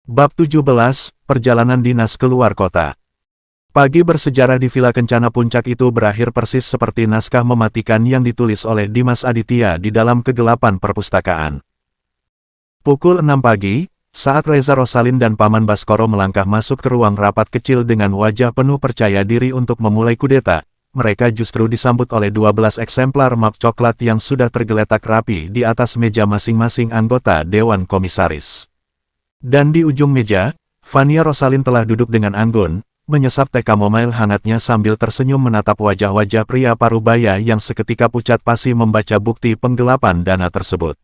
Bab 17, Perjalanan Dinas Keluar Kota. Pagi bersejarah di Villa Kencana Puncak itu berakhir persis seperti naskah mematikan yang ditulis oleh Dimas Aditya di dalam kegelapan perpustakaan. Pukul 6 pagi, saat Reza Rosalin dan Paman Baskoro melangkah masuk ke ruang rapat kecil dengan wajah penuh percaya diri untuk memulai kudeta, mereka justru disambut oleh 12 eksemplar map coklat yang sudah tergeletak rapi di atas meja masing-masing anggota Dewan Komisaris. Dan di ujung meja, Fania Rosalin telah duduk dengan anggun, menyesap teh chamomile hangatnya sambil tersenyum menatap wajah-wajah pria parubaya yang seketika pucat pasi membaca bukti penggelapan dana tersebut.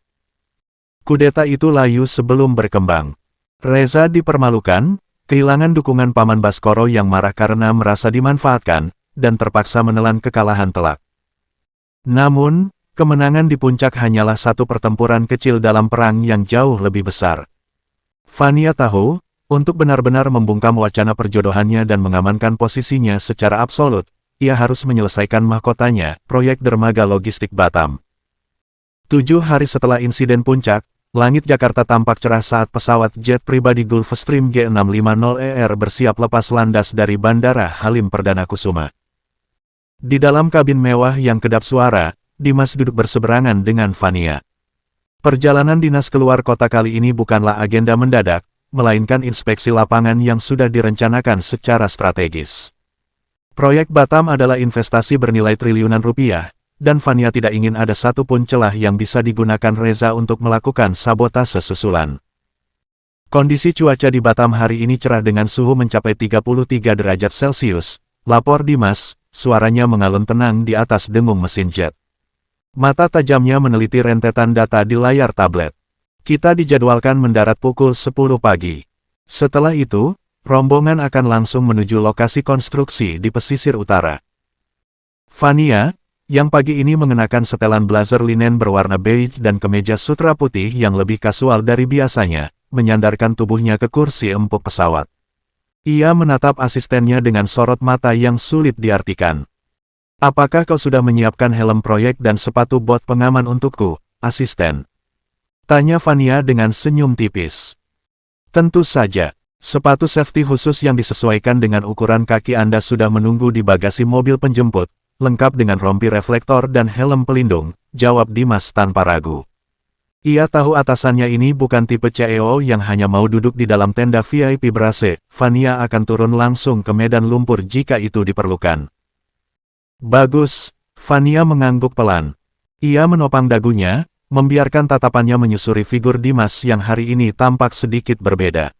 Kudeta itu layu sebelum berkembang. Reza dipermalukan, kehilangan dukungan Paman Baskoro yang marah karena merasa dimanfaatkan, dan terpaksa menelan kekalahan telak. Namun, kemenangan di puncak hanyalah satu pertempuran kecil dalam perang yang jauh lebih besar. Fania tahu, untuk benar-benar membungkam wacana perjodohannya dan mengamankan posisinya secara absolut, ia harus menyelesaikan mahkotanya, proyek dermaga logistik Batam. 7 hari setelah insiden puncak, langit Jakarta tampak cerah saat pesawat jet pribadi Gulfstream G650ER bersiap lepas landas dari Bandara Halim Perdana Kusuma. Di dalam kabin mewah yang kedap suara, Dimas duduk berseberangan dengan Fania. Perjalanan dinas keluar kota kali ini bukanlah agenda mendadak, melainkan inspeksi lapangan yang sudah direncanakan secara strategis. Proyek Batam adalah investasi bernilai triliunan rupiah, dan Fania tidak ingin ada satupun celah yang bisa digunakan Reza untuk melakukan sabotase susulan. Kondisi cuaca di Batam hari ini cerah dengan suhu mencapai 33 derajat Celcius, lapor Dimas, suaranya mengalun tenang di atas dengung mesin jet. Mata tajamnya meneliti rentetan data di layar tablet. Kita dijadwalkan mendarat pukul 10 pagi. Setelah itu, rombongan akan langsung menuju lokasi konstruksi di pesisir utara. Fania, yang pagi ini mengenakan setelan blazer linen berwarna beige dan kemeja sutra putih yang lebih kasual dari biasanya, menyandarkan tubuhnya ke kursi empuk pesawat. Ia menatap asistennya dengan sorot mata yang sulit diartikan. "Apakah kau sudah menyiapkan helm proyek dan sepatu bot pengaman untukku, asisten?" tanya Fania dengan senyum tipis. "Tentu saja, sepatu safety khusus yang disesuaikan dengan ukuran kaki Anda sudah menunggu di bagasi mobil penjemput, lengkap dengan rompi reflektor dan helm pelindung," jawab Dimas tanpa ragu. Ia tahu atasannya ini bukan tipe CEO yang hanya mau duduk di dalam tenda VIP ber-AC, Fania akan turun langsung ke medan lumpur jika itu diperlukan. "Bagus," Fania mengangguk pelan. Ia menopang dagunya, membiarkan tatapannya menyusuri figur Dimas yang hari ini tampak sedikit berbeda.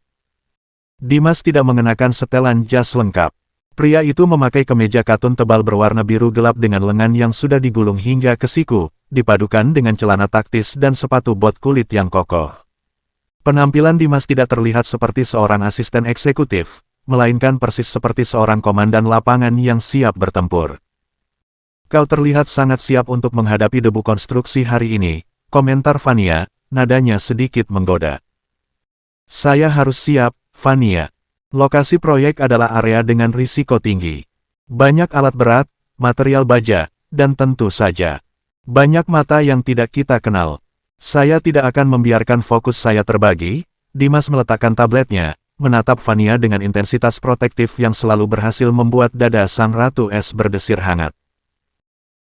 Dimas tidak mengenakan setelan jas lengkap. Pria itu memakai kemeja katun tebal berwarna biru gelap dengan lengan yang sudah digulung hingga ke siku, dipadukan dengan celana taktis dan sepatu bot kulit yang kokoh. Penampilan Dimas tidak terlihat seperti seorang asisten eksekutif, melainkan persis seperti seorang komandan lapangan yang siap bertempur. "Kau terlihat sangat siap untuk menghadapi debu konstruksi hari ini," komentar Fania, nadanya sedikit menggoda. "Saya harus siap, Fania. Lokasi proyek adalah area dengan risiko tinggi. Banyak alat berat, material baja, dan tentu saja banyak mata yang tidak kita kenal. Saya tidak akan membiarkan fokus saya terbagi." Dimas meletakkan tabletnya, menatap Fania dengan intensitas protektif yang selalu berhasil membuat dada sang ratu es berdesir hangat.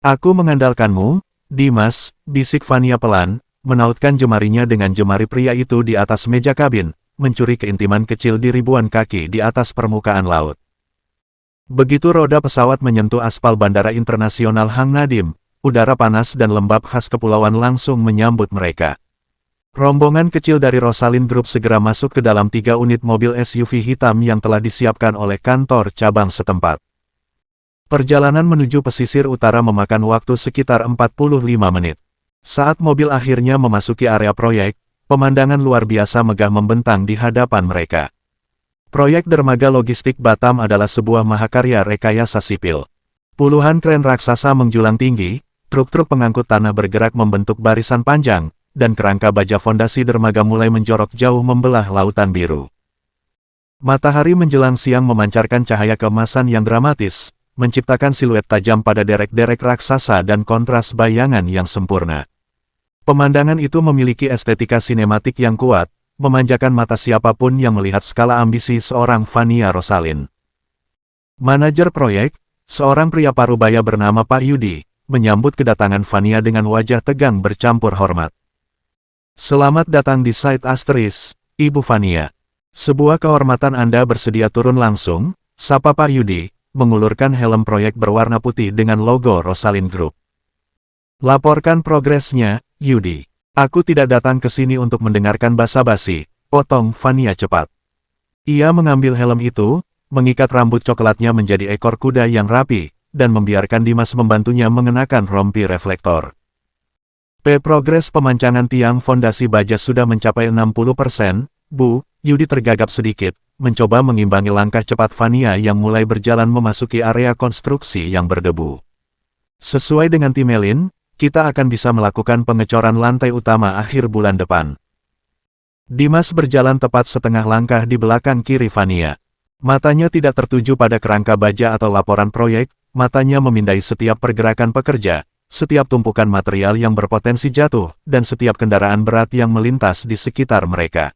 "Aku mengandalkanmu, Dimas," bisik Fania pelan, menautkan jemarinya dengan jemari pria itu di atas meja kabin, mencuri keintiman kecil di ribuan kaki di atas permukaan laut. Begitu roda pesawat menyentuh aspal Bandara Internasional Hang Nadim, udara panas dan lembab khas kepulauan langsung menyambut mereka. Rombongan kecil dari Rosalin Group segera masuk ke dalam 3 unit mobil SUV hitam yang telah disiapkan oleh kantor cabang setempat. Perjalanan menuju pesisir utara memakan waktu sekitar 45 menit. Saat mobil akhirnya memasuki area proyek, pemandangan luar biasa megah membentang di hadapan mereka. Proyek dermaga logistik Batam adalah sebuah mahakarya rekayasa sipil. Puluhan kren raksasa menjulang tinggi, truk-truk pengangkut tanah bergerak membentuk barisan panjang, dan kerangka baja fondasi dermaga mulai menjorok jauh membelah lautan biru. Matahari menjelang siang memancarkan cahaya keemasan yang dramatis, menciptakan siluet tajam pada derek-derek raksasa dan kontras bayangan yang sempurna. Pemandangan itu memiliki estetika sinematik yang kuat, memanjakan mata siapapun yang melihat skala ambisi seorang Fania Rosalyn. Manajer proyek, seorang pria parubaya bernama Pak Yudi, menyambut kedatangan Fania dengan wajah tegang bercampur hormat. Selamat datang di site Asteris, Ibu Fania. Sebuah kehormatan Anda bersedia turun langsung, sapa Pak Yudi, mengulurkan helm proyek berwarna putih dengan logo Rosalyn Group. Laporkan progresnya, Yudi. Aku tidak datang ke sini untuk mendengarkan basa-basi, potong Fania cepat. Ia mengambil helm itu, mengikat rambut coklatnya menjadi ekor kuda yang rapi, dan membiarkan Dimas membantunya mengenakan rompi reflektor. Progres pemancangan tiang fondasi baja sudah mencapai 60%, Bu. Yudi tergagap sedikit, mencoba mengimbangi langkah cepat Fania yang mulai berjalan memasuki area konstruksi yang berdebu. Sesuai dengan Timelin, kita akan bisa melakukan pengecoran lantai utama akhir bulan depan. Dimas berjalan tepat setengah langkah di belakang kiri Fania. Matanya tidak tertuju pada kerangka baja atau laporan proyek, matanya memindai setiap pergerakan pekerja, setiap tumpukan material yang berpotensi jatuh, dan setiap kendaraan berat yang melintas di sekitar mereka.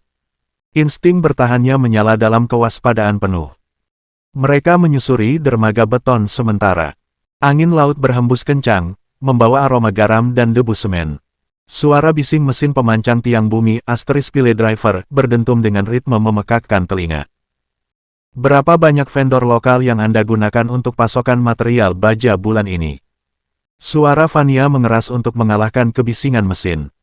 Insting bertahannya menyala dalam kewaspadaan penuh. Mereka menyusuri dermaga beton sementara. Angin laut berhembus kencang, membawa aroma garam dan debu semen. Suara bising mesin pemancang tiang bumi Asteris Pile Driver berdentum dengan ritme memekakkan telinga. Berapa banyak vendor lokal yang Anda gunakan untuk pasokan material baja bulan ini? Suara Fania mengeras untuk mengalahkan kebisingan mesin.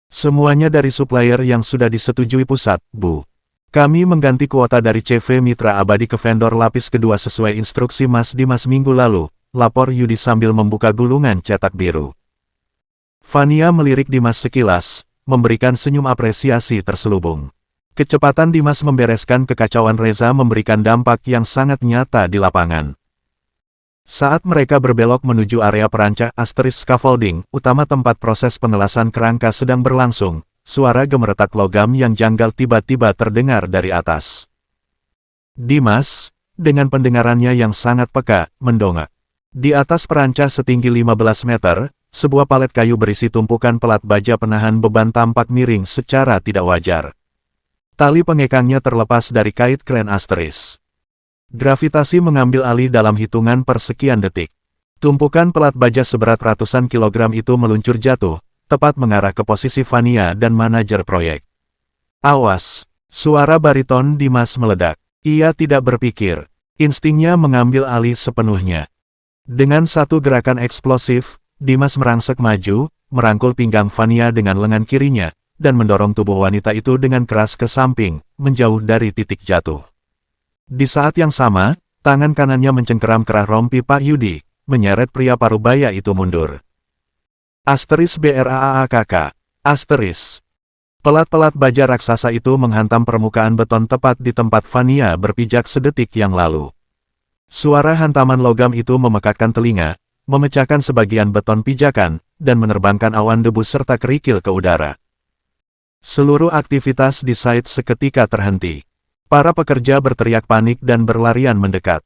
Semuanya dari supplier yang sudah disetujui pusat, Bu. Kami mengganti kuota dari CV Mitra Abadi ke vendor lapis kedua sesuai instruksi Mas Dimas minggu lalu, lapor Yudi sambil membuka gulungan cetak biru. Fania melirik Dimas sekilas, memberikan senyum apresiasi terselubung. Kecepatan Dimas membereskan kekacauan Reza memberikan dampak yang sangat nyata di lapangan. Saat mereka berbelok menuju area perancah Asteris Scaffolding, utama tempat proses pengelasan kerangka sedang berlangsung, suara gemeretak logam yang janggal tiba-tiba terdengar dari atas. Dimas, dengan pendengarannya yang sangat peka, mendongak. Di atas perancah setinggi 15 meter, sebuah palet kayu berisi tumpukan pelat baja penahan beban tampak miring secara tidak wajar. Tali pengekangnya terlepas dari kait kren Asteris. Gravitasi mengambil alih dalam hitungan persekian detik. Tumpukan pelat baja seberat ratusan kilogram itu meluncur jatuh, tepat mengarah ke posisi Fania dan manajer proyek. Awas! Suara bariton Dimas meledak. Ia tidak berpikir. Instingnya mengambil alih sepenuhnya. Dengan satu gerakan eksplosif, Dimas merangsek maju, merangkul pinggang Fania dengan lengan kirinya, dan mendorong tubuh wanita itu dengan keras ke samping, menjauh dari titik jatuh. Di saat yang sama, tangan kanannya mencengkeram kerah rompi Pak Yudi, menyeret pria parubaya itu mundur. Asteris BRAAKK. Asteris. Pelat-pelat baja raksasa itu menghantam permukaan beton tepat di tempat Fania berpijak sedetik yang lalu. Suara hantaman logam itu memekakkan telinga, memecahkan sebagian beton pijakan, dan menerbangkan awan debu serta kerikil ke udara. Seluruh aktivitas di site seketika terhenti. Para pekerja berteriak panik dan berlarian mendekat.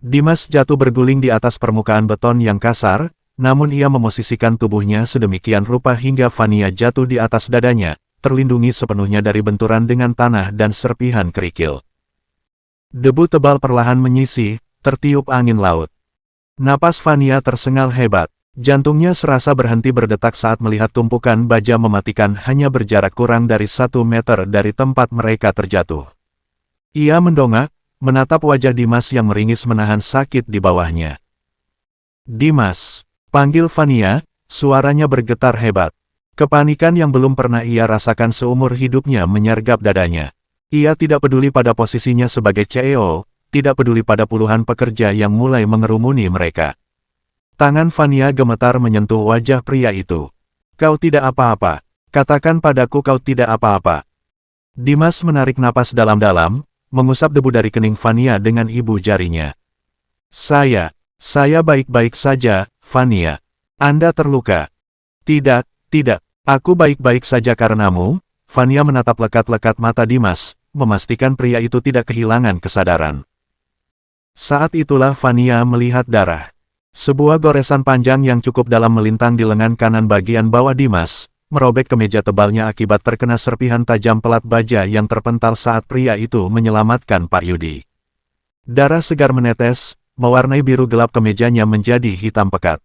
Dimas jatuh berguling di atas permukaan beton yang kasar, namun ia memosisikan tubuhnya sedemikian rupa hingga Fania jatuh di atas dadanya, terlindungi sepenuhnya dari benturan dengan tanah dan serpihan kerikil. Debu tebal perlahan menyisih, tertiup angin laut. Napas Fania tersengal hebat. Jantungnya serasa berhenti berdetak saat melihat tumpukan baja mematikan hanya berjarak kurang dari 1 meter dari tempat mereka terjatuh. Ia mendongak, menatap wajah Dimas yang meringis menahan sakit di bawahnya. Dimas, panggil Fania, suaranya bergetar hebat. Kepanikan yang belum pernah ia rasakan seumur hidupnya menyergap dadanya. Ia tidak peduli pada posisinya sebagai CEO, tidak peduli pada puluhan pekerja yang mulai mengerumuni mereka. Tangan Fania gemetar menyentuh wajah pria itu. Kau tidak apa-apa. Katakan padaku kau tidak apa-apa. Dimas menarik napas dalam-dalam, mengusap debu dari kening Fania dengan ibu jarinya. Saya baik-baik saja, Fania. Anda terluka. Tidak, aku baik-baik saja karenamu. Fania menatap lekat-lekat mata Dimas, memastikan pria itu tidak kehilangan kesadaran. Saat itulah Fania melihat darah. Sebuah goresan panjang yang cukup dalam melintang di lengan kanan bagian bawah Dimas, merobek kemeja tebalnya akibat terkena serpihan tajam pelat baja yang terpental saat pria itu menyelamatkan Pak Yudi. Darah segar menetes, mewarnai biru gelap kemejanya menjadi hitam pekat.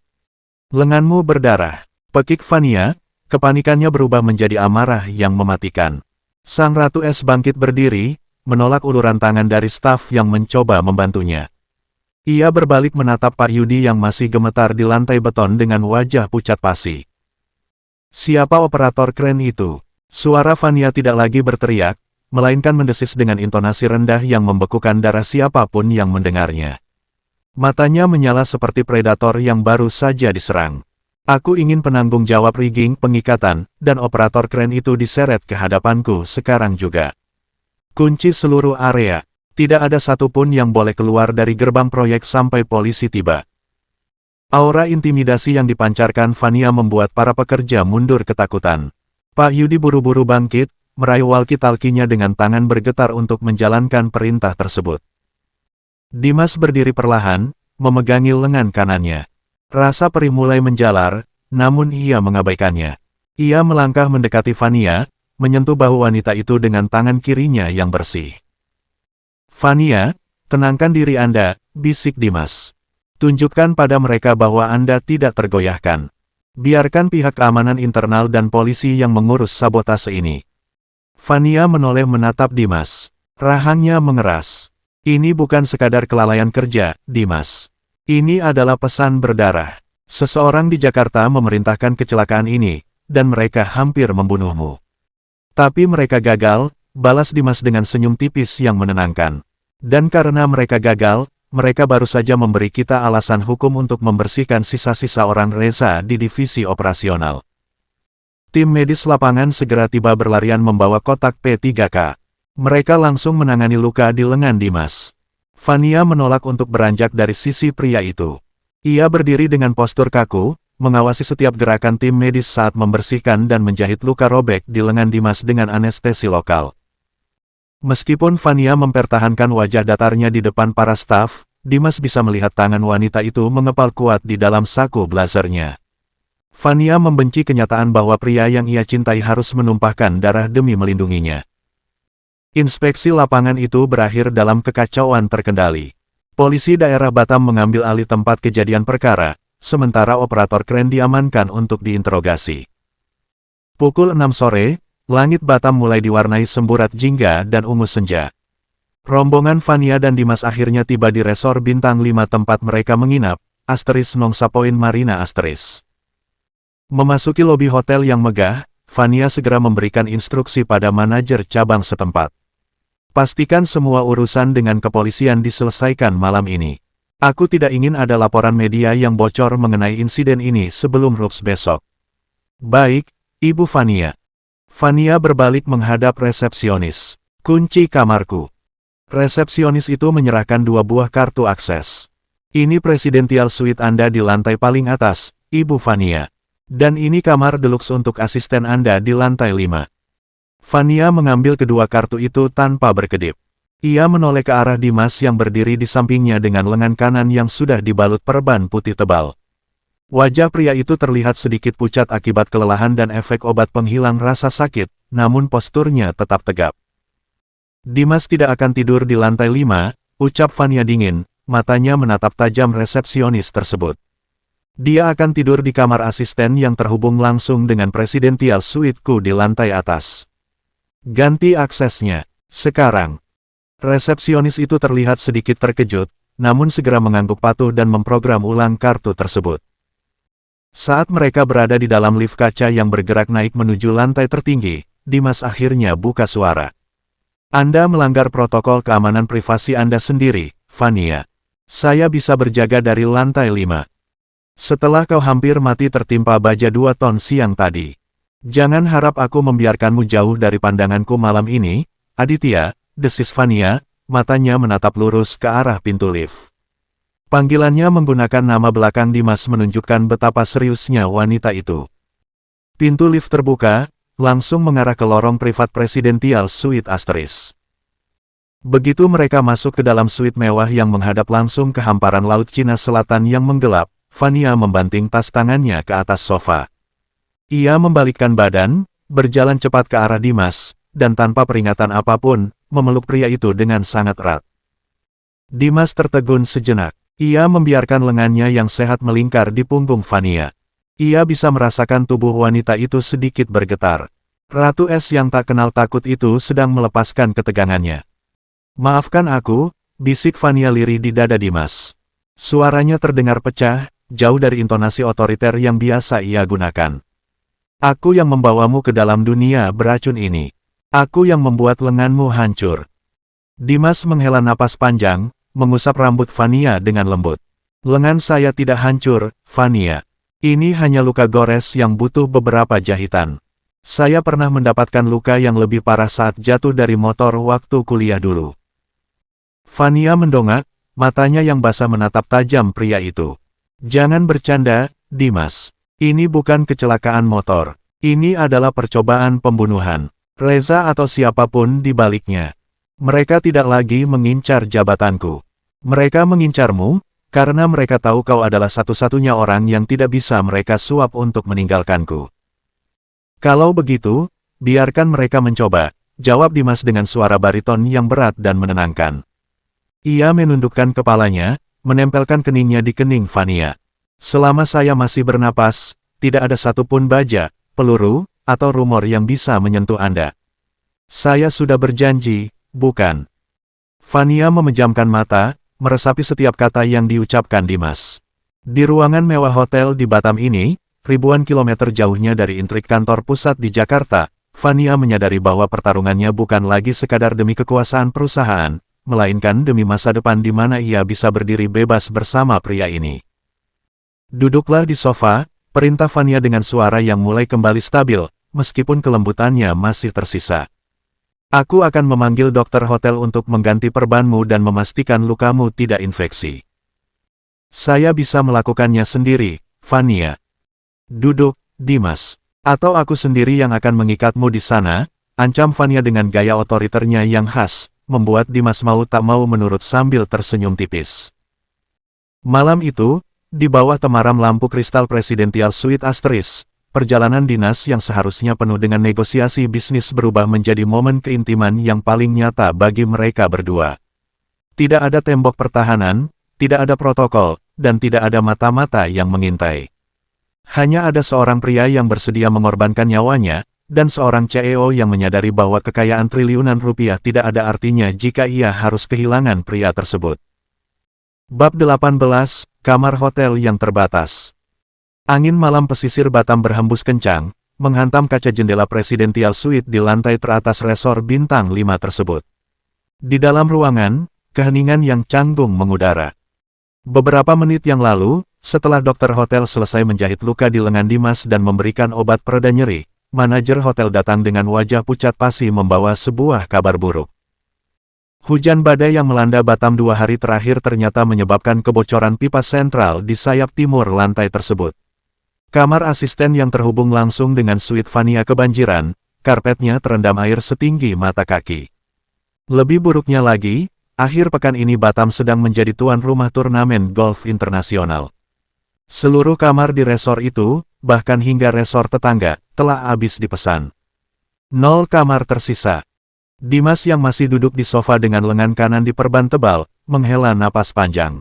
"Lenganmu berdarah," pekik Vania, kepanikannya berubah menjadi amarah yang mematikan. Sang Ratu Es bangkit berdiri, menolak uluran tangan dari staf yang mencoba membantunya. Ia berbalik menatap Pak Yudi yang masih gemetar di lantai beton dengan wajah pucat pasi. "Siapa operator kren itu?" Suara Vania tidak lagi berteriak, melainkan mendesis dengan intonasi rendah yang membekukan darah siapapun yang mendengarnya. Matanya menyala seperti predator yang baru saja diserang. "Aku ingin penanggung jawab rigging pengikatan, dan operator kren itu diseret ke hadapanku sekarang juga. Kunci seluruh area. Tidak ada satupun yang boleh keluar dari gerbang proyek sampai polisi tiba." Aura intimidasi yang dipancarkan Vania membuat para pekerja mundur ketakutan. Pak Yudi buru-buru bangkit, meraih walkie-talkie-nya dengan tangan bergetar untuk menjalankan perintah tersebut. Dimas berdiri perlahan, memegangi lengan kanannya. Rasa perih mulai menjalar, namun ia mengabaikannya. Ia melangkah mendekati Vania, menyentuh bahu wanita itu dengan tangan kirinya yang bersih. "Vania, tenangkan diri Anda," bisik Dimas. "Tunjukkan pada mereka bahwa Anda tidak tergoyahkan. Biarkan pihak keamanan internal dan polisi yang mengurus sabotase ini." Vania menoleh menatap Dimas. Rahangnya mengeras. "Ini bukan sekadar kelalaian kerja, Dimas. Ini adalah pesan berdarah. Seseorang di Jakarta memerintahkan kecelakaan ini, dan mereka hampir membunuhmu. Tapi mereka gagal," balas Dimas dengan senyum tipis yang menenangkan. "Dan karena mereka gagal, mereka baru saja memberi kita alasan hukum untuk membersihkan sisa-sisa orang Reza di divisi operasional." Tim medis lapangan segera tiba berlarian membawa kotak P3K. Mereka langsung menangani luka di lengan Dimas. Vania menolak untuk beranjak dari sisi pria itu. Ia berdiri dengan postur kaku, mengawasi setiap gerakan tim medis saat membersihkan dan menjahit luka robek di lengan Dimas dengan anestesi lokal. Meskipun Vania mempertahankan wajah datarnya di depan para staf, Dimas bisa melihat tangan wanita itu mengepal kuat di dalam saku blazernya. Vania membenci kenyataan bahwa pria yang ia cintai harus menumpahkan darah demi melindunginya. Inspeksi lapangan itu berakhir dalam kekacauan terkendali. Polisi daerah Batam mengambil alih tempat kejadian perkara, sementara operator kren diamankan untuk diinterogasi. Pukul 6 sore, langit Batam mulai diwarnai semburat jingga dan ungu senja. Rombongan Vania dan Dimas akhirnya tiba di resor Bintang 5 tempat mereka menginap, Nongsa Point Marina *. Memasuki lobi hotel yang megah, Vania segera memberikan instruksi pada manajer cabang setempat. "Pastikan semua urusan dengan kepolisian diselesaikan malam ini. Aku tidak ingin ada laporan media yang bocor mengenai insiden ini sebelum RUPS besok." "Baik, Ibu Vania." Vania berbalik menghadap resepsionis. "Kunci kamarku." Resepsionis itu menyerahkan 2 buah kartu akses. "Ini Presidential Suite Anda di lantai paling atas, Ibu Vania. Dan ini kamar deluxe untuk asisten Anda di lantai 5. Vania mengambil kedua kartu itu tanpa berkedip. Ia menoleh ke arah Dimas yang berdiri di sampingnya dengan lengan kanan yang sudah dibalut perban putih tebal. Wajah pria itu terlihat sedikit pucat akibat kelelahan dan efek obat penghilang rasa sakit, namun posturnya tetap tegap. "Dimas tidak akan tidur di lantai 5, ucap Vania dingin, matanya menatap tajam resepsionis tersebut. "Dia akan tidur di kamar asisten yang terhubung langsung dengan Presidential Suite-ku di lantai atas. Ganti aksesnya, sekarang." Resepsionis itu terlihat sedikit terkejut, namun segera mengangguk patuh dan memprogram ulang kartu tersebut. Saat mereka berada di dalam lift kaca yang bergerak naik menuju lantai tertinggi, Dimas akhirnya buka suara. "Anda melanggar protokol keamanan privasi Anda sendiri, Vania. Saya bisa berjaga dari lantai 5. Setelah kau hampir mati tertimpa baja 2 ton siang tadi. Jangan harap aku membiarkanmu jauh dari pandanganku malam ini, Aditya," desis Vania, matanya menatap lurus ke arah pintu lift. Panggilannya menggunakan nama belakang Dimas menunjukkan betapa seriusnya wanita itu. Pintu lift terbuka, langsung mengarah ke lorong privat Presidential Suite *. Begitu mereka masuk ke dalam suite mewah yang menghadap langsung ke hamparan Laut Cina Selatan yang menggelap, Vania membanting tas tangannya ke atas sofa. Ia membalikkan badan, berjalan cepat ke arah Dimas, dan tanpa peringatan apapun, memeluk pria itu dengan sangat erat. Dimas tertegun sejenak. Ia membiarkan lengannya yang sehat melingkar di punggung Fania. Ia bisa merasakan tubuh wanita itu sedikit bergetar. Ratu es yang tak kenal takut itu sedang melepaskan ketegangannya. "Maafkan aku," bisik Fania lirih di dada Dimas. Suaranya terdengar pecah, jauh dari intonasi otoriter yang biasa ia gunakan. "Aku yang membawamu ke dalam dunia beracun ini. Aku yang membuat lenganmu hancur." Dimas menghela napas panjang, mengusap rambut Fania dengan lembut. "Lengan saya tidak hancur, Fania. Ini hanya luka gores yang butuh beberapa jahitan. Saya pernah mendapatkan luka yang lebih parah saat jatuh dari motor waktu kuliah dulu." Fania mendongak, matanya yang basah menatap tajam pria itu. "Jangan bercanda, Dimas. Ini bukan kecelakaan motor. Ini adalah percobaan pembunuhan. Reza atau siapapun di baliknya. Mereka tidak lagi mengincar jabatanku. Mereka mengincarmu, karena mereka tahu kau adalah satu-satunya orang yang tidak bisa mereka suap untuk meninggalkanku. Kalau begitu, biarkan mereka mencoba," jawab Dimas dengan suara bariton yang berat dan menenangkan. Ia menundukkan kepalanya, menempelkan keningnya di kening Fania. "Selama saya masih bernapas, tidak ada satupun baja, peluru, atau rumor yang bisa menyentuh Anda. Saya sudah berjanji, bukan?" Fania memejamkan mata, meresapi setiap kata yang diucapkan Dimas. Di ruangan mewah hotel di Batam ini, ribuan kilometer jauhnya dari intrik kantor pusat di Jakarta, Fania menyadari bahwa pertarungannya bukan lagi sekadar demi kekuasaan perusahaan, melainkan demi masa depan di mana ia bisa berdiri bebas bersama pria ini. "Duduklah di sofa," perintah Fania dengan suara yang mulai kembali stabil, meskipun kelembutannya masih tersisa. "Aku akan memanggil dokter hotel untuk mengganti perbanmu dan memastikan lukamu tidak infeksi." "Saya bisa melakukannya sendiri, Fania." "Duduk, Dimas. Atau aku sendiri yang akan mengikatmu di sana," ancam Fania dengan gaya otoriternya yang khas, membuat Dimas mau tak mau menurut sambil tersenyum tipis. Malam itu, di bawah temaram lampu kristal Presidential Suite Asteris, perjalanan dinas yang seharusnya penuh dengan negosiasi bisnis berubah menjadi momen keintiman yang paling nyata bagi mereka berdua. Tidak ada tembok pertahanan, tidak ada protokol, dan tidak ada mata-mata yang mengintai. Hanya ada seorang pria yang bersedia mengorbankan nyawanya, dan seorang CEO yang menyadari bahwa kekayaan triliunan rupiah tidak ada artinya jika ia harus kehilangan pria tersebut. Bab 18, Kamar Hotel yang Terbatas. Angin malam pesisir Batam berhembus kencang, menghantam kaca jendela Presidential Suite di lantai teratas resor bintang 5 tersebut. Di dalam ruangan, keheningan yang canggung mengudara. Beberapa menit yang lalu, setelah dokter hotel selesai menjahit luka di lengan Dimas dan memberikan obat pereda nyeri, manajer hotel datang dengan wajah pucat pasi membawa sebuah kabar buruk. Hujan badai yang melanda Batam 2 hari terakhir ternyata menyebabkan kebocoran pipa sentral di sayap timur lantai tersebut. Kamar asisten yang terhubung langsung dengan suite Fania kebanjiran, karpetnya terendam air setinggi mata kaki. Lebih buruknya lagi, akhir pekan ini Batam sedang menjadi tuan rumah turnamen golf internasional. Seluruh kamar di resor itu, bahkan hingga resor tetangga, telah habis dipesan. 0 kamar tersisa. Dimas yang masih duduk di sofa dengan lengan kanan diperban tebal, menghela napas panjang.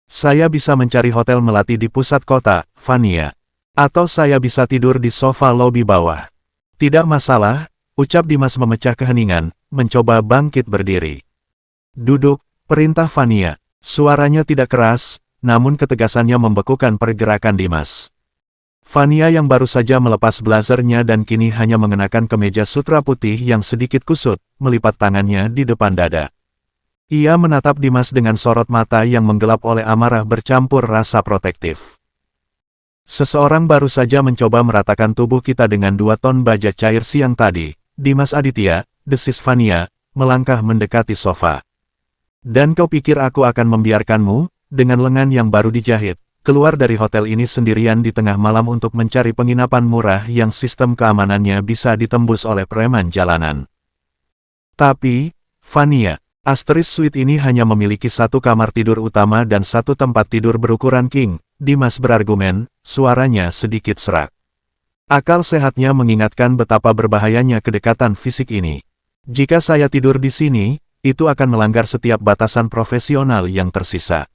"Saya bisa mencari hotel melati di pusat kota, Fania. Atau saya bisa tidur di sofa lobi bawah." "Tidak masalah," ucap Dimas memecah keheningan, mencoba bangkit berdiri. "Duduk," perintah Fania. Suaranya tidak keras, namun ketegasannya membekukan pergerakan Dimas. Fania yang baru saja melepas blazernya dan kini hanya mengenakan kemeja sutra putih yang sedikit kusut, melipat tangannya di depan dada. Ia menatap Dimas dengan sorot mata yang menggelap oleh amarah bercampur rasa protektif. "Seseorang baru saja mencoba meratakan tubuh kita dengan 2 ton baja cair siang tadi, Dimas Aditya," desis Fania, melangkah mendekati sofa. "Dan kau pikir aku akan membiarkanmu, dengan lengan yang baru dijahit, keluar dari hotel ini sendirian di tengah malam untuk mencari penginapan murah yang sistem keamanannya bisa ditembus oleh preman jalanan. Tapi, Fania, Asteris Suite ini hanya memiliki 1 kamar tidur utama dan 1 tempat tidur berukuran king," Dimas berargumen, suaranya sedikit serak. Akal sehatnya mengingatkan betapa berbahayanya kedekatan fisik ini. Jika saya tidur di sini, itu akan melanggar setiap batasan profesional yang tersisa.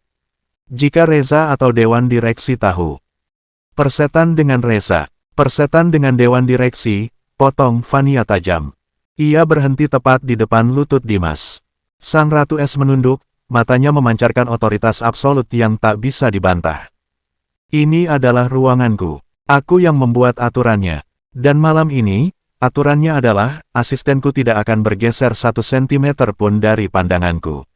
Jika Reza atau Dewan Direksi tahu. Persetan dengan Reza. Persetan dengan Dewan Direksi, potong Fania tajam. Ia berhenti tepat di depan lutut Dimas. Sang Ratu Es menunduk, matanya memancarkan otoritas absolut yang tak bisa dibantah. Ini adalah ruanganku. Aku yang membuat aturannya. Dan malam ini, aturannya adalah, asistenku tidak akan bergeser 1 sentimeter pun dari pandanganku.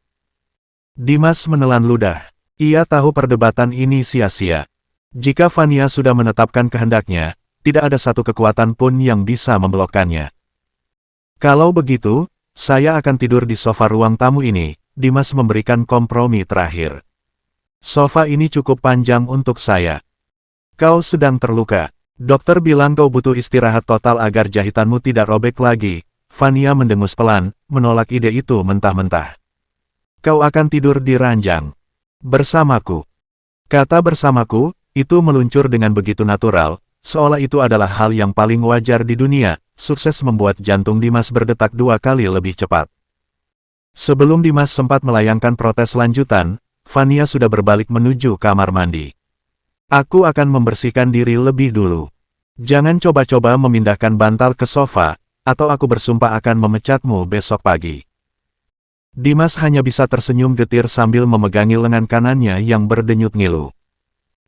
Dimas menelan ludah. Ia tahu perdebatan ini sia-sia. Jika Fania sudah menetapkan kehendaknya, tidak ada satu kekuatan pun yang bisa memblokkannya. Kalau begitu, saya akan tidur di sofa ruang tamu ini. Dimas memberikan kompromi terakhir. Sofa ini cukup panjang untuk saya. Kau sedang terluka. Dokter bilang kau butuh istirahat total agar jahitanmu tidak robek lagi. Fania mendengus pelan, menolak ide itu mentah-mentah. Kau akan tidur di ranjang. Bersamaku. Kata bersamaku, itu meluncur dengan begitu natural, seolah itu adalah hal yang paling wajar di dunia, sukses membuat jantung Dimas berdetak 2 kali lebih cepat. Sebelum Dimas sempat melayangkan protes lanjutan, Fania sudah berbalik menuju kamar mandi. Aku akan membersihkan diri lebih dulu. Jangan coba-coba memindahkan bantal ke sofa, atau aku bersumpah akan memecatmu besok pagi. Dimas hanya bisa tersenyum getir sambil memegangi lengan kanannya yang berdenyut ngilu.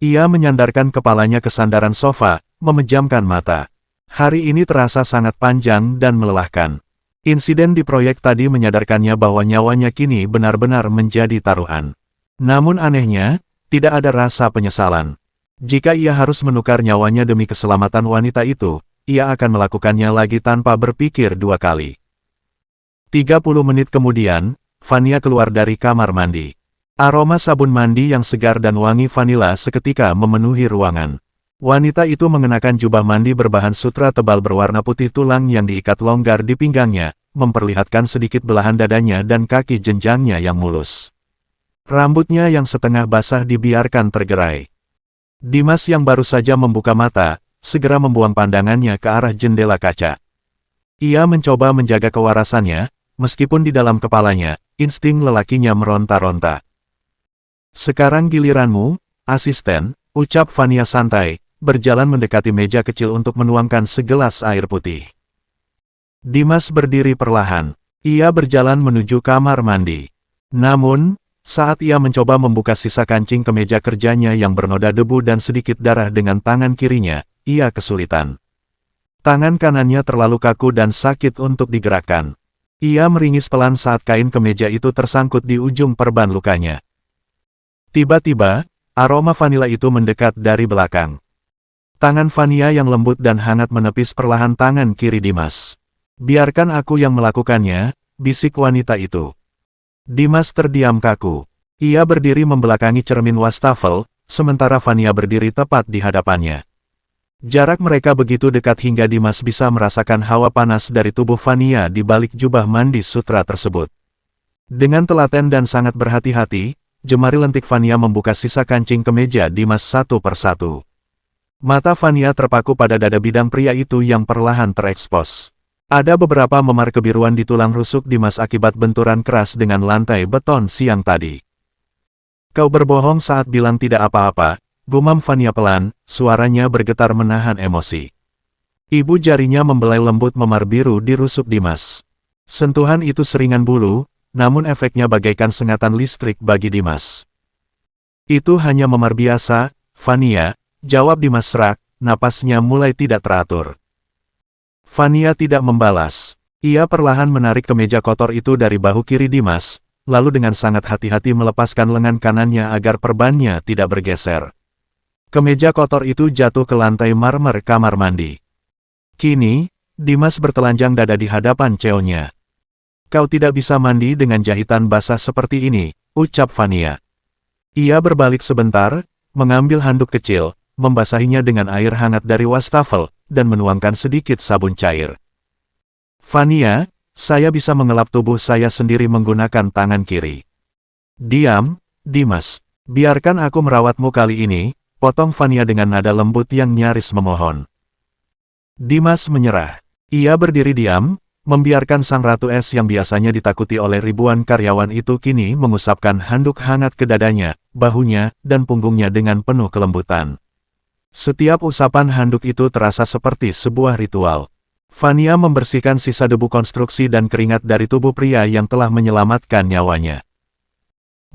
Ia menyandarkan kepalanya ke sandaran sofa, memejamkan mata. Hari ini terasa sangat panjang dan melelahkan. Insiden di proyek tadi menyadarkannya bahwa nyawanya kini benar-benar menjadi taruhan. Namun anehnya, tidak ada rasa penyesalan. Jika ia harus menukar nyawanya demi keselamatan wanita itu, ia akan melakukannya lagi tanpa berpikir 2 kali. 30 menit kemudian, Fania keluar dari kamar mandi. Aroma sabun mandi yang segar dan wangi vanila seketika memenuhi ruangan. Wanita itu mengenakan jubah mandi berbahan sutra tebal berwarna putih tulang yang diikat longgar di pinggangnya, memperlihatkan sedikit belahan dadanya dan kaki jenjangnya yang mulus. Rambutnya yang setengah basah dibiarkan tergerai. Dimas yang baru saja membuka mata, segera membuang pandangannya ke arah jendela kaca. Ia mencoba menjaga kewarasannya, meskipun di dalam kepalanya, insting lelakinya meronta-ronta. Sekarang giliranmu, asisten, ucap Fania santai, berjalan mendekati meja kecil untuk menuangkan segelas air putih. Dimas berdiri perlahan. Ia berjalan menuju kamar mandi. Namun, saat ia mencoba membuka sisa kancing kemeja kerjanya yang bernoda debu dan sedikit darah dengan tangan kirinya, ia kesulitan. Tangan kanannya terlalu kaku dan sakit untuk digerakkan. Ia meringis pelan saat kain kemeja itu tersangkut di ujung perban lukanya. Tiba-tiba, aroma vanila itu mendekat dari belakang. Tangan Fania yang lembut dan hangat menepis perlahan tangan kiri Dimas. Biarkan aku yang melakukannya, bisik wanita itu. Dimas terdiam kaku. Ia berdiri membelakangi cermin wastafel, sementara Fania berdiri tepat di hadapannya. Jarak mereka begitu dekat hingga Dimas bisa merasakan hawa panas dari tubuh Fania di balik jubah mandi sutra tersebut. Dengan telaten dan sangat berhati-hati, jemari lentik Fania membuka sisa kancing kemeja Dimas satu persatu. Mata Fania terpaku pada dada bidang pria itu yang perlahan terekspos. Ada beberapa memar kebiruan di tulang rusuk Dimas akibat benturan keras dengan lantai beton siang tadi. Kau berbohong saat bilang tidak apa-apa. Gumam Fania pelan, suaranya bergetar menahan emosi. Ibu jarinya membelai lembut memar biru di rusuk Dimas. Sentuhan itu seringan bulu, namun efeknya bagaikan sengatan listrik bagi Dimas. Itu hanya memar biasa, Fania, jawab Dimas serak, napasnya mulai tidak teratur. Fania tidak membalas. Ia perlahan menarik kemeja kotor itu dari bahu kiri Dimas, lalu dengan sangat hati-hati melepaskan lengan kanannya agar perbannya tidak bergeser. Kemeja kotor itu jatuh ke lantai marmer kamar mandi. Kini, Dimas bertelanjang dada di hadapan Cheonya. Kau tidak bisa mandi dengan jahitan basah seperti ini, ucap Fania. Ia berbalik sebentar, mengambil handuk kecil, membasahinya dengan air hangat dari wastafel, dan menuangkan sedikit sabun cair. Fania, saya bisa mengelap tubuh saya sendiri menggunakan tangan kiri. Diam, Dimas. Biarkan aku merawatmu kali ini, potong Fania dengan nada lembut yang nyaris memohon. Dimas menyerah. Ia berdiri diam, membiarkan sang Ratu Es yang biasanya ditakuti oleh ribuan karyawan itu kini mengusapkan handuk hangat ke dadanya, bahunya, dan punggungnya dengan penuh kelembutan. Setiap usapan handuk itu terasa seperti sebuah ritual. Fania membersihkan sisa debu konstruksi dan keringat dari tubuh pria yang telah menyelamatkan nyawanya.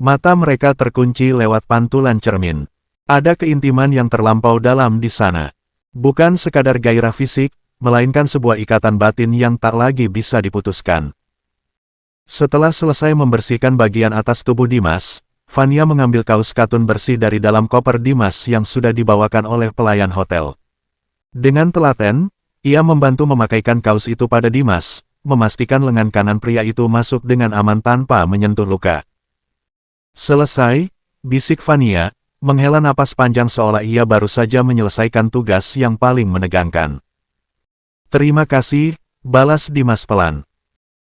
Mata mereka terkunci lewat pantulan cermin. Ada keintiman yang terlampau dalam di sana. Bukan sekadar gairah fisik, melainkan sebuah ikatan batin yang tak lagi bisa diputuskan. Setelah selesai membersihkan bagian atas tubuh Dimas, Fania mengambil kaus katun bersih dari dalam koper Dimas yang sudah dibawakan oleh pelayan hotel. Dengan telaten, ia membantu memakaikan kaus itu pada Dimas, memastikan lengan kanan pria itu masuk dengan aman tanpa menyentuh luka. Selesai, bisik Fania, menghela napas panjang seolah ia baru saja menyelesaikan tugas yang paling menegangkan. Terima kasih, balas Dimas pelan.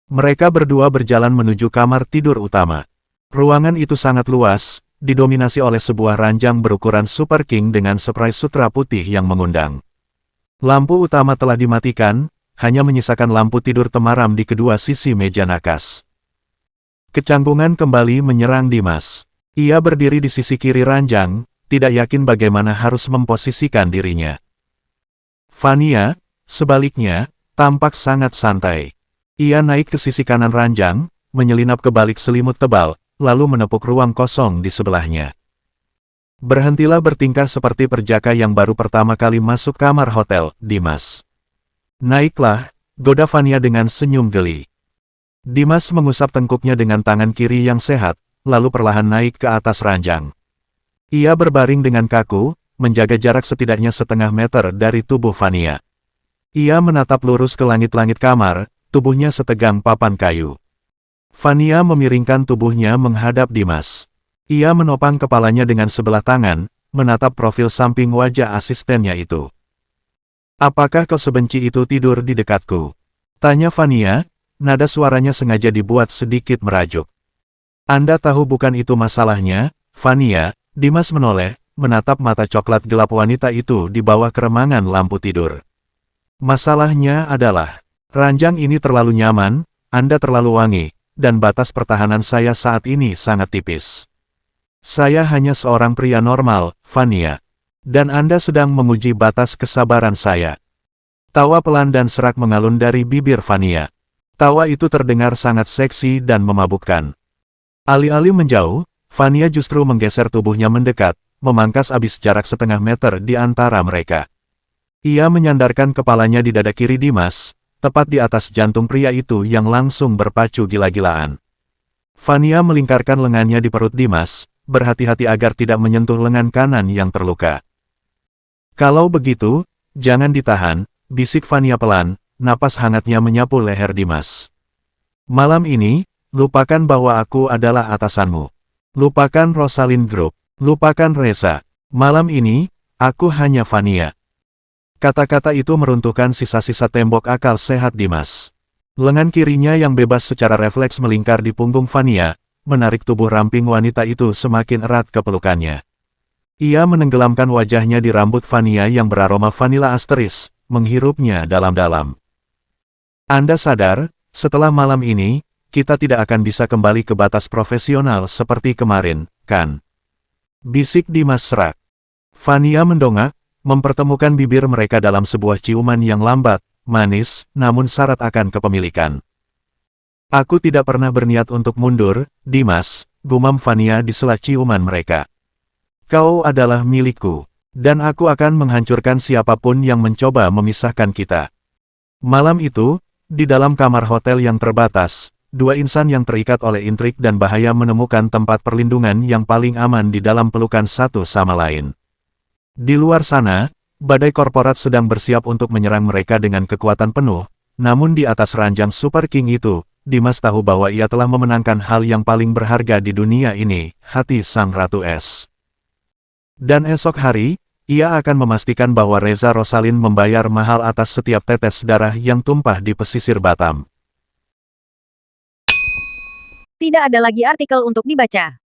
Mereka berdua berjalan menuju kamar tidur utama. Ruangan itu sangat luas, didominasi oleh sebuah ranjang berukuran Super King dengan spray sutra putih yang mengundang. Lampu utama telah dimatikan, hanya menyisakan lampu tidur temaram di kedua sisi meja nakas. Kecanggungan kembali menyerang Dimas. Ia berdiri di sisi kiri ranjang, tidak yakin bagaimana harus memposisikan dirinya. Fania, sebaliknya, tampak sangat santai. Ia naik ke sisi kanan ranjang, menyelinap ke balik selimut tebal, lalu menepuk ruang kosong di sebelahnya. Berhentilah bertingkah seperti perjaka yang baru pertama kali masuk kamar hotel, Dimas. Naiklah, goda Fania dengan senyum geli. Dimas mengusap tengkuknya dengan tangan kiri yang sehat, lalu perlahan naik ke atas ranjang. Ia berbaring dengan kaku, menjaga jarak setidaknya setengah meter dari tubuh Fania. Ia menatap lurus ke langit-langit kamar, tubuhnya setegang papan kayu. Fania memiringkan tubuhnya menghadap Dimas. Ia menopang kepalanya dengan sebelah tangan, menatap profil samping wajah asistennya itu. "Apakah kau sebenci itu tidur di dekatku?" tanya Fania, nada suaranya sengaja dibuat sedikit merajuk. "Anda tahu bukan itu masalahnya, Fania." Dimas menoleh, menatap mata coklat gelap wanita itu di bawah keremangan lampu tidur. "Masalahnya adalah, ranjang ini terlalu nyaman, Anda terlalu wangi, dan batas pertahanan saya saat ini sangat tipis. Saya hanya seorang pria normal, Fania. Dan Anda sedang menguji batas kesabaran saya." Tawa pelan dan serak mengalun dari bibir Fania. Tawa itu terdengar sangat seksi dan memabukkan. Alih-alih menjauh, Fania justru menggeser tubuhnya mendekat, memangkas abis jarak setengah meter di antara mereka. Ia menyandarkan kepalanya di dada kiri Dimas, tepat di atas jantung pria itu yang langsung berpacu gila-gilaan. Fania melingkarkan lengannya di perut Dimas, berhati-hati agar tidak menyentuh lengan kanan yang terluka. "Kalau begitu, jangan ditahan," bisik Fania pelan, napas hangatnya menyapu leher Dimas. "Malam ini, lupakan bahwa aku adalah atasanmu. Lupakan Rosalind Group. Lupakan Reza. Malam ini, aku hanya Fania." Kata-kata itu meruntuhkan sisa-sisa tembok akal sehat Dimas. Lengan kirinya yang bebas secara refleks melingkar di punggung Fania, menarik tubuh ramping wanita itu semakin erat ke pelukannya. Ia menenggelamkan wajahnya di rambut Fania yang beraroma vanila asteris, menghirupnya dalam-dalam. "Anda sadar, setelah malam ini, kita tidak akan bisa kembali ke batas profesional seperti kemarin, kan?" bisik Dimas serak. Fania mendongak, mempertemukan bibir mereka dalam sebuah ciuman yang lambat, manis, namun syarat akan kepemilikan. "Aku tidak pernah berniat untuk mundur, Dimas," gumam Fania di sela ciuman mereka. "Kau adalah milikku, dan aku akan menghancurkan siapapun yang mencoba memisahkan kita." Malam itu, di dalam kamar hotel yang terbatas, dua insan yang terikat oleh intrik dan bahaya menemukan tempat perlindungan yang paling aman di dalam pelukan satu sama lain. Di luar sana, badai korporat sedang bersiap untuk menyerang mereka dengan kekuatan penuh, namun di atas ranjang Super King itu, Dimas tahu bahwa ia telah memenangkan hal yang paling berharga di dunia ini, hati Sang Ratu Es. Dan esok hari, ia akan memastikan bahwa Reza Rosalind membayar mahal atas setiap tetes darah yang tumpah di pesisir Batam. Tidak ada lagi artikel untuk dibaca.